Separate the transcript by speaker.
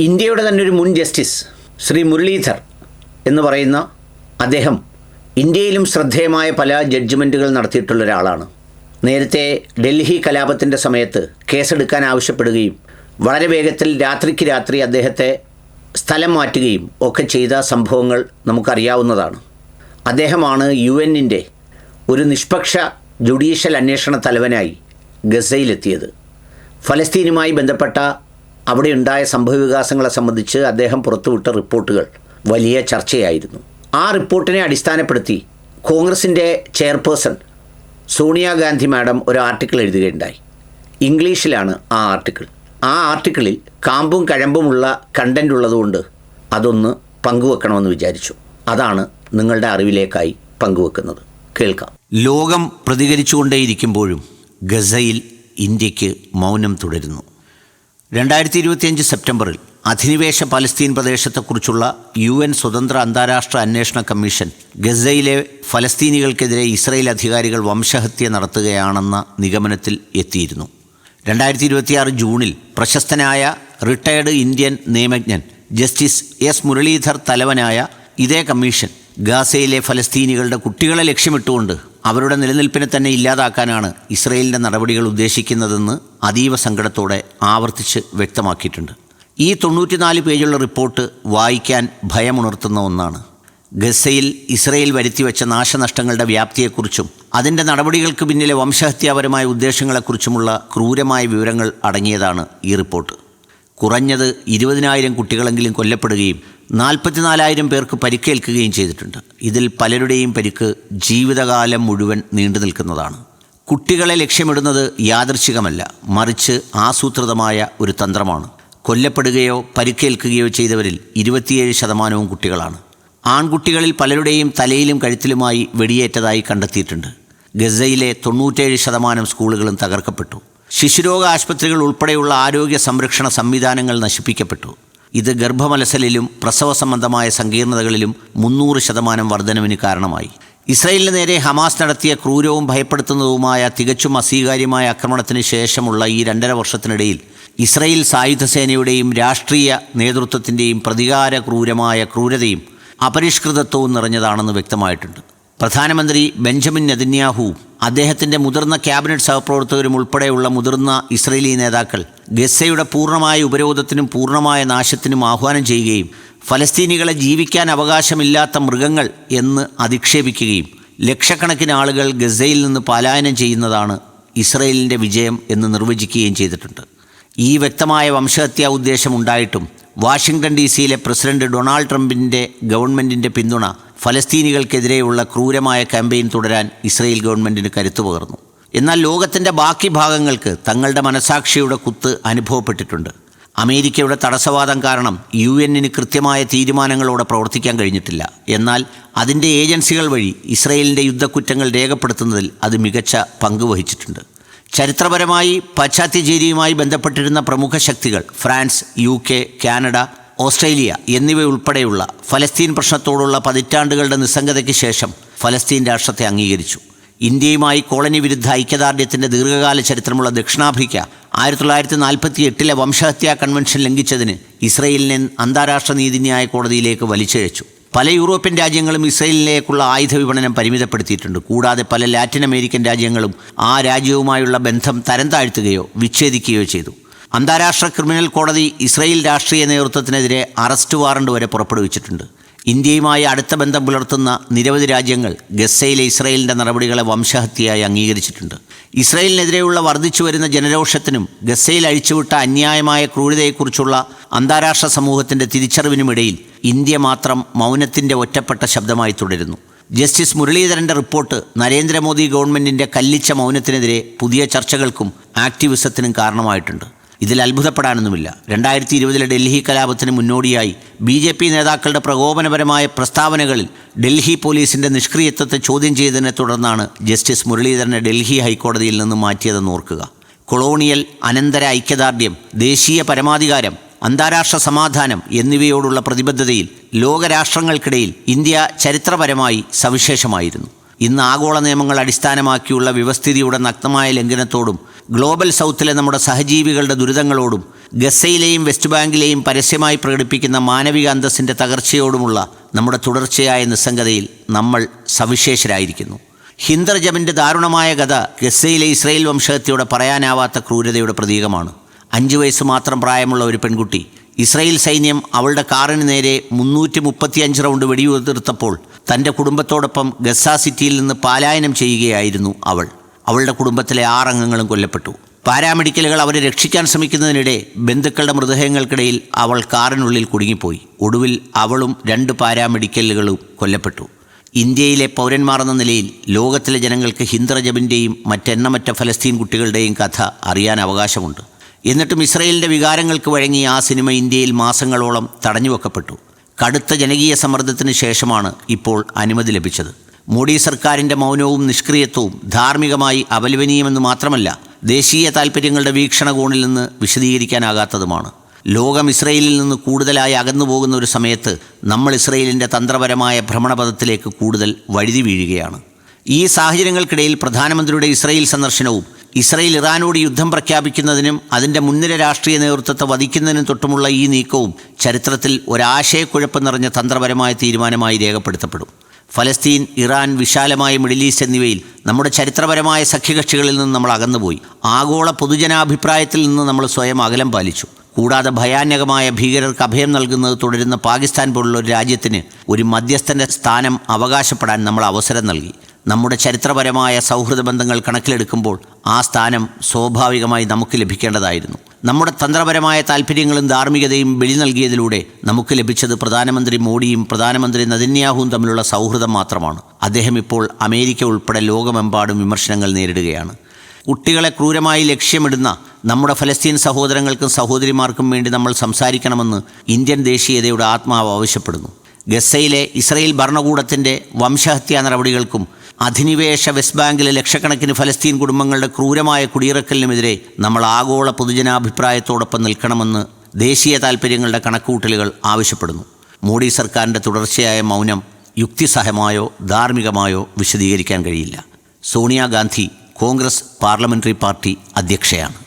Speaker 1: ഇന്ത്യയുടെ തന്നെ ഒരു മുൻ ജസ്റ്റിസ് ശ്രീ മുരളീധർ എന്ന് പറയുന്ന അദ്ദേഹം ഇന്ത്യയിലും ശ്രദ്ധേയമായ പല ജഡ്ജ്മെൻറ്റുകൾ നടത്തിയിട്ടുള്ള ഒരാളാണ്. നേരത്തെ ഡൽഹി കലാപത്തിൻ്റെ സമയത്ത് കേസെടുക്കാൻ ആവശ്യപ്പെടുകയും വളരെ വേഗത്തിൽ രാത്രിക്ക് രാത്രി അദ്ദേഹത്തെ സ്ഥലം മാറ്റുകയും ഒക്കെ ചെയ്ത സംഭവങ്ങൾ നമുക്കറിയാവുന്നതാണ്. അദ്ദേഹമാണ് UN-ൻ്റെ ഒരു നിഷ്പക്ഷ ജുഡീഷ്യൽ അന്വേഷണ തലവനായി ഗസയിലെത്തിയത്. ഫലസ്തീനുമായി ബന്ധപ്പെട്ട അവിടെ ഉണ്ടായ സംഭവവികാസങ്ങളെ സംബന്ധിച്ച് അദ്ദേഹം പുറത്തുവിട്ട റിപ്പോർട്ടുകൾ വലിയ ചർച്ചയായിരുന്നു. ആ റിപ്പോർട്ടിനെ അടിസ്ഥാനപ്പെടുത്തി കോൺഗ്രസിൻ്റെ ചെയർപേഴ്സൺ സോണിയാഗാന്ധി മാഡം ഒരു ആർട്ടിക്കിൾ എഴുതുകയുണ്ടായി. ഇംഗ്ലീഷിലാണ് ആ ആർട്ടിക്കിൾ. ആ ആർട്ടിക്കിളിൽ കാമ്പും കഴമ്പുമുള്ള കണ്ടൻ്റ് ഉള്ളതുകൊണ്ട് അതൊന്ന് പങ്കുവെക്കണമെന്ന് വിചാരിച്ചു. അതാണ് നിങ്ങളുടെ അറിവിലേക്കായി പങ്കുവെക്കുന്നത്. കേൾക്കാം.
Speaker 2: ലോകം പ്രതികരിച്ചുകൊണ്ടേയിരിക്കുമ്പോഴും ഗസയിൽ ഇന്ത്യക്ക് മൗനം തുടരുന്നു. 2025 സെപ്റ്റംബറിൽ അധിനിവേശ പലസ്തീൻ പ്രദേശത്തെക്കുറിച്ചുള്ള UN സ്വതന്ത്ര അന്താരാഷ്ട്ര അന്വേഷണ കമ്മീഷൻ ഗസയിലെ ഫലസ്തീനികൾക്കെതിരെ ഇസ്രായേൽ അധികാരികൾ വംശഹത്യ നടത്തുകയാണെന്ന നിഗമനത്തിൽ എത്തിയിരുന്നു. 2026 ജൂണിൽ പ്രശസ്തനായ റിട്ടയർഡ് ഇന്ത്യൻ നിയമജ്ഞൻ ജസ്റ്റിസ് S മുരളീധർ തലവനായ ഇതേ കമ്മീഷൻ ഗാസയിലെ ഫലസ്തീനികളുടെ കുട്ടികളെ ലക്ഷ്യമിട്ടുകൊണ്ട് അവരുടെ നിലനിൽപ്പിനെ തന്നെ ഇല്ലാതാക്കാനാണ് ഇസ്രായേലിൻ്റെ നടപടികൾ ഉദ്ദേശിക്കുന്നതെന്ന് അതീവ സങ്കടത്തോടെ ആവർത്തിച്ച് വ്യക്തമാക്കിയിട്ടുണ്ട്. ഈ 94 പേജുള്ള റിപ്പോർട്ട് വായിക്കാൻ ഭയമുണർത്തുന്ന ഒന്നാണ്. ഗസയിൽ ഇസ്രായേൽ വരുത്തിവെച്ച നാശനഷ്ടങ്ങളുടെ വ്യാപ്തിയെക്കുറിച്ചും അതിൻ്റെ നടപടികൾക്ക് പിന്നിലെ വംശഹത്യാപരമായ ഉദ്ദേശങ്ങളെക്കുറിച്ചുമുള്ള ക്രൂരമായ വിവരങ്ങൾ അടങ്ങിയതാണ് ഈ റിപ്പോർട്ട്. കുറഞ്ഞത് 20,000 കുട്ടികളെങ്കിലും കൊല്ലപ്പെടുകയും 44,000 പേർക്ക് പരിക്കേൽക്കുകയും ചെയ്തിട്ടുണ്ട്. ഇതിൽ പലരുടെയും പരിക്ക് ജീവിതകാലം മുഴുവൻ നീണ്ടു നിൽക്കുന്നതാണ്. കുട്ടികളെ ലക്ഷ്യമിടുന്നത് യാദൃച്ഛികമല്ല, മറിച്ച് ആസൂത്രിതമായ ഒരു തന്ത്രമാണ്. കൊല്ലപ്പെടുകയോ പരിക്കേൽക്കുകയോ ചെയ്തവരിൽ 27% കുട്ടികളാണ്. ആൺകുട്ടികളിൽ പലരുടെയും തലയിലും കഴുത്തിലുമായി വെടിയേറ്റതായി കണ്ടെത്തിയിട്ടുണ്ട്. ഗസയിലെ 97% സ്കൂളുകളും തകർക്കപ്പെട്ടു. ശിശുരോഗ ആശുപത്രികൾ ഉൾപ്പെടെയുള്ള ആരോഗ്യ സംരക്ഷണ സംവിധാനങ്ങൾ നശിപ്പിക്കപ്പെട്ടു. ഇത് ഗർഭമലസലിലും പ്രസവ സംബന്ധമായ സങ്കീർണതകളിലും 300% വർധനവിന് കാരണമായി. ഇസ്രായേലിന് നേരെ ഹമാസ് നടത്തിയ ക്രൂരവും ഭയപ്പെടുത്തുന്നതുമായ തികച്ചും അസ്വീകാര്യമായ ആക്രമണത്തിന് ശേഷമുള്ള ഈ 2.5 വർഷത്തിനിടയിൽ ഇസ്രായേൽ സായുധസേനയുടെയും രാഷ്ട്രീയ നേതൃത്വത്തിൻ്റെയും പ്രതികാരക്രൂരമായ ക്രൂരതയും അപരിഷ്കൃതത്വവും നിറഞ്ഞതാണെന്ന് വ്യക്തമായിട്ടുണ്ട്. പ്രധാനമന്ത്രി ബെഞ്ചമിൻ നെതന്യാഹുവും അദ്ദേഹത്തിൻ്റെ മുതിർന്ന ക്യാബിനറ്റ് സഹപ്രവർത്തകരും ഉൾപ്പെടെയുള്ള മുതിർന്ന ഇസ്രായേലി നേതാക്കൾ ഗസയുടെ പൂർണ്ണമായ ഉപരോധത്തിനും പൂർണ്ണമായ നാശത്തിനും ആഹ്വാനം ചെയ്യുകയും ഫലസ്തീനികളെ ജീവിക്കാൻ അവകാശമില്ലാത്ത മൃഗങ്ങൾ എന്ന് അധിക്ഷേപിക്കുകയും ലക്ഷക്കണക്കിന് ആളുകൾ ഗസയിൽ നിന്ന് പലായനം ചെയ്യുന്നതാണ് ഇസ്രായേലിൻ്റെ വിജയം എന്ന് നിർവചിക്കുകയും ചെയ്തിട്ടുണ്ട്. ഈ വ്യക്തമായ വംശഹത്യാ ഉദ്ദേശമുണ്ടായിട്ടും വാഷിംഗ്ടൺ DC-യിലെ പ്രസിഡന്റ് ഡൊണാൾഡ് ട്രംപിൻ്റെ ഗവൺമെൻറ്റിൻ്റെ പിന്തുണ ഫലസ്തീനികൾക്കെതിരെയുള്ള ക്രൂരമായ ക്യാമ്പയിൻ തുടരാൻ ഇസ്രായേൽ ഗവൺമെൻറ്റിന് കരുത്തു പകർന്നു. എന്നാൽ ലോകത്തിൻ്റെ ബാക്കി ഭാഗങ്ങൾക്ക് തങ്ങളുടെ മനസാക്ഷിയുടെ കുത്ത് അനുഭവപ്പെട്ടിട്ടുണ്ട്. അമേരിക്കയുടെ തടസ്സവാദം കാരണം UN-ന് കൃത്യമായ തീരുമാനങ്ങളോടെ പ്രവർത്തിക്കാൻ കഴിഞ്ഞിട്ടില്ല. എന്നാൽ അതിൻ്റെ ഏജൻസികൾ വഴി ഇസ്രായേലിൻ്റെ യുദ്ധക്കുറ്റങ്ങൾ രേഖപ്പെടുത്തുന്നതിൽ അത് മികച്ച പങ്ക് വഹിച്ചിട്ടുണ്ട്. ചരിത്രപരമായി പാശ്ചാത്യചേരിയുമായി ബന്ധപ്പെട്ടിരുന്ന പ്രമുഖ ശക്തികൾ ഫ്രാൻസ്, UK, കാനഡ, ഓസ്ട്രേലിയ എന്നിവയുൾപ്പെടെയുള്ള ഫലസ്തീൻ പ്രശ്നത്തോടുള്ള പതിറ്റാണ്ടുകളുടെ നിസ്സംഗതയ്ക്ക് ശേഷം ഫലസ്തീൻ രാഷ്ട്രത്തെ അംഗീകരിച്ചു. ഇന്ത്യയുമായി കോളനി വിരുദ്ധ ഐക്യദാർഢ്യത്തിൻ്റെ ദീർഘകാല ചരിത്രമുള്ള ദക്ഷിണാഫ്രിക്ക 1948 വംശഹത്യാ കൺവെൻഷൻ ലംഘിച്ചതിന് ഇസ്രായേലിനെ അന്താരാഷ്ട്ര നീതിന്യായ കോടതിയിലേക്ക് വലിച്ചിഴച്ചു. പല യൂറോപ്യൻ രാജ്യങ്ങളും ഇസ്രായേലിലേക്കുള്ള ആയുധ വിപണനം പരിമിതപ്പെടുത്തിയിട്ടുണ്ട്. കൂടാതെ പല ലാറ്റിൻ അമേരിക്കൻ രാജ്യങ്ങളും ആ രാജ്യവുമായുള്ള ബന്ധം തരം താഴ്ത്തുകയോ വിച്ഛേദിക്കുകയോ ചെയ്തു. അന്താരാഷ്ട്ര ക്രിമിനൽ കോടതി ഇസ്രായേൽ രാഷ്ട്രീയ നേതൃത്വത്തിനെതിരെ അറസ്റ്റ് വാറണ്ട് വരെ പുറപ്പെടുവിച്ചിട്ടുണ്ട്. ഇന്ത്യയുമായി അടുത്ത ബന്ധം പുലർത്തുന്ന നിരവധി രാജ്യങ്ങൾ ഗസയിലെ ഇസ്രായേലിൻ്റെ നടപടികളെ വംശഹത്യയായി അംഗീകരിച്ചിട്ടുണ്ട്. ഇസ്രായേലിനെതിരെയുള്ള വർദ്ധിച്ചു വരുന്ന ജനരോഷത്തിനും ഗസയിൽ അഴിച്ചുവിട്ട അന്യായമായ ക്രൂരതയെക്കുറിച്ചുള്ള അന്താരാഷ്ട്ര സമൂഹത്തിൻ്റെ തിരിച്ചറിവിനുമിടയിൽ ഇന്ത്യ മാത്രം മൗനത്തിൻ്റെ ഒറ്റപ്പെട്ട ശബ്ദമായി തുടരുന്നു. ജസ്റ്റിസ് മുരളീധരൻ്റെ റിപ്പോർട്ട് നരേന്ദ്രമോദി ഗവൺമെൻറ്റിൻ്റെ കല്ലിച്ച മൗനത്തിനെതിരെ പുതിയ ചർച്ചകൾക്കും ആക്ടിവിസത്തിനും കാരണമായിട്ടുണ്ട്. ഇതിൽ അത്ഭുതപ്പെടാനൊന്നുമില്ല. 2020 ഡൽഹി കലാപത്തിന് മുന്നോടിയായി BJP നേതാക്കളുടെ പ്രകോപനപരമായ പ്രസ്താവനകളിൽ ഡൽഹി പോലീസിൻ്റെ നിഷ്ക്രിയത്വത്തെ ചോദ്യം ചെയ്തതിനെ തുടർന്നാണ് ജസ്റ്റിസ് മുരളീധരനെ ഡൽഹി ഹൈക്കോടതിയിൽ നിന്ന് മാറ്റിയതെന്ന് ഓർക്കുക. കൊളോണിയൽ അനന്തര ഐക്യദാർഢ്യം, ദേശീയ പരമാധികാരം, അന്താരാഷ്ട്ര സമാധാനം എന്നിവയോടുള്ള പ്രതിബദ്ധതയിൽ ലോകരാഷ്ട്രങ്ങൾക്കിടയിൽ ഇന്ത്യ ചരിത്രപരമായി സവിശേഷമായിരുന്നു. ഇന്ന് ആഗോള നിയമങ്ങൾ അടിസ്ഥാനമാക്കിയുള്ള വ്യവസ്ഥിതിയുടെ നഗ്നമായ ലംഘനത്തോടും ഗ്ലോബൽ സൗത്തിലെ നമ്മുടെ സഹജീവികളുടെ ദുരിതങ്ങളോടും ഗസയിലെയും വെസ്റ്റ് ബാങ്കിലെയും പരസ്യമായി പ്രകടിപ്പിക്കുന്ന മാനവിക അന്തസ്സിൻ്റെ തകർച്ചയോടുമുള്ള നമ്മുടെ തുടർച്ചയായ നിസ്സംഗതയിൽ നമ്മൾ സവിശേഷരായിരിക്കുന്നു. ഹിന്ദർജമിൻ്റെ ദാരുണമായ കഥ ഗസയിലെ ഇസ്രയേൽ വംശഹത്യയുടെ പറയാനാവാത്ത ക്രൂരതയുടെ പ്രതീകമാണ്. 5 വയസ്സ് മാത്രം പ്രായമുള്ള ഒരു പെൺകുട്ടി ഇസ്രയേൽ സൈന്യം അവളുടെ കാറിന് നേരെ 335 റൗണ്ട് വെടിയുതിർത്തപ്പോൾ തൻ്റെ കുടുംബത്തോടൊപ്പം ഗസ സിറ്റിയിൽ നിന്ന് പലായനം ചെയ്യുകയായിരുന്നു അവൾ. അവളുടെ കുടുംബത്തിലെ 6 അംഗങ്ങളും കൊല്ലപ്പെട്ടു. പാരാമെഡിക്കലുകൾ അവരെ രക്ഷിക്കാൻ ശ്രമിക്കുന്നതിനിടെ ബന്ധുക്കളുടെ മൃതദേഹങ്ങൾക്കിടയിൽ അവൾ കാറിനുള്ളിൽ കുടുങ്ങിപ്പോയി. ഒടുവിൽ അവളും 2 പാരാമെഡിക്കലുകളും കൊല്ലപ്പെട്ടു. ഇന്ത്യയിലെ പൗരന്മാർ എന്ന നിലയിൽ ലോകത്തിലെ ജനങ്ങൾക്ക് ഹിന്ദർജബിൻ്റെയും മറ്റെണ്ണമറ്റ ഫലസ്തീൻ കുട്ടികളുടെയും കഥ അറിയാൻ അവകാശമുണ്ട്. എന്നിട്ടും ഇസ്രയേലിൻ്റെ വികാരങ്ങൾക്ക് വഴങ്ങി ആ സിനിമ ഇന്ത്യയിൽ മാസങ്ങളോളം തടഞ്ഞുവെക്കപ്പെട്ടു. കടുത്ത ജനകീയ സമ്മർദ്ദത്തിന് ശേഷമാണ് ഇപ്പോൾ അനുമതി ലഭിച്ചത്. മോഡി സർക്കാരിൻ്റെ മൗനവും നിഷ്ക്രിയത്വവും ധാർമ്മികമായി അപലപനീയമെന്ന് മാത്രമല്ല, ദേശീയ താൽപ്പര്യങ്ങളുടെ വീക്ഷണകോണിൽ നിന്ന് വിശദീകരിക്കാനാകാത്തതുമാണ്. ലോകം ഇസ്രയേലിൽ നിന്ന് കൂടുതലായി അകന്നുപോകുന്ന ഒരു സമയത്ത് നമ്മൾ ഇസ്രയേലിൻ്റെ തന്ത്രപരമായ ഭ്രമണപഥത്തിലേക്ക് കൂടുതൽ വഴുതി വീഴുകയാണ്. ഈ സാഹചര്യങ്ങൾക്കിടയിൽ പ്രധാനമന്ത്രിയുടെ ഇസ്രയേൽ സന്ദർശനവും ഇസ്രയേൽ ഇറാനോട് യുദ്ധം പ്രഖ്യാപിക്കുന്നതിനും അതിൻ്റെ മുൻനിര രാഷ്ട്രീയ നേതൃത്വത്തെ വധിക്കുന്നതിനും തൊട്ടുമുള്ള ഈ നീക്കവും ചരിത്രത്തിൽ ഒരാശയക്കുഴപ്പം നിറഞ്ഞ തന്ത്രപരമായ തീരുമാനമായി രേഖപ്പെടുത്തപ്പെടും. ഫലസ്തീൻ, ഇറാൻ, വിശാലമായ മിഡിൽ ഈസ്റ്റ് എന്നിവയിൽ നമ്മുടെ ചരിത്രപരമായ സഖ്യകക്ഷികളിൽ നിന്ന് നമ്മൾ അകന്നുപോയി. ആഗോള പൊതുജനാഭിപ്രായത്തിൽ നിന്ന് നമ്മൾ സ്വയം അകലം പാലിച്ചു. കൂടാതെ ഭയാനകമായ ഭീകരർക്ക് അഭയം നൽകുന്നത് തുടരുന്ന പാകിസ്ഥാൻ പോലുള്ള ഒരു രാജ്യത്തിന് ഒരു മധ്യസ്ഥൻ്റെ സ്ഥാനം അവകാശപ്പെടാൻ നമ്മൾ അവസരം നൽകി. നമ്മുടെ ചരിത്രപരമായ സൗഹൃദ ബന്ധങ്ങൾ കണക്കിലെടുക്കുമ്പോൾ ആ സ്ഥാനം സ്വാഭാവികമായി നമുക്ക് ലഭിക്കേണ്ടതായിരുന്നു. നമ്മുടെ തന്ത്രപരമായ താൽപ്പര്യങ്ങളും ധാർമ്മികതയും ബലി നൽകിയതിലൂടെ നമുക്ക് ലഭിച്ചത് പ്രധാനമന്ത്രി മോഡിയും പ്രധാനമന്ത്രി നെതന്യാഹുവും തമ്മിലുള്ള സൗഹൃദം മാത്രമാണ്. അദ്ദേഹം ഇപ്പോൾ അമേരിക്ക ഉൾപ്പെടെ ലോകമെമ്പാടും വിമർശനങ്ങൾ നേരിടുകയാണ്. കുട്ടികളെ ക്രൂരമായി ലക്ഷ്യമിടുന്ന നമ്മുടെ ഫലസ്തീൻ സഹോദരങ്ങൾക്കും സഹോദരിമാർക്കും വേണ്ടി നമ്മൾ സംസാരിക്കണമെന്ന് ഇന്ത്യൻ ദേശീയതയുടെ ആത്മാവ് ആവശ്യപ്പെടുന്നു. ഗസയിലെ ഇസ്രയേൽ ഭരണകൂടത്തിൻ്റെ വംശഹത്യാ നടപടികൾക്കും അധിനിവേശ വെസ്റ്റ് ബാങ്കിലെ ലക്ഷക്കണക്കിന് ഫലസ്തീൻ കുടുംബങ്ങളുടെ ക്രൂരമായ കുടിയിറക്കലിനുമെതിരെ നമ്മൾ ആഗോള പൊതുജനാഭിപ്രായത്തോടൊപ്പം നിൽക്കണമെന്ന് ദേശീയ താൽപ്പര്യങ്ങളുടെ കണക്കുകൂട്ടലുകൾ ആവശ്യപ്പെടുന്നു. മോഡി സർക്കാരിൻ്റെ തുടർച്ചയായ മൗനം യുക്തിസഹമായോ ധാർമ്മികമായോ വിശദീകരിക്കാൻ കഴിയില്ല. Sonia Gandhi Congress parliamentary party അധ്യക്ഷയാണ്.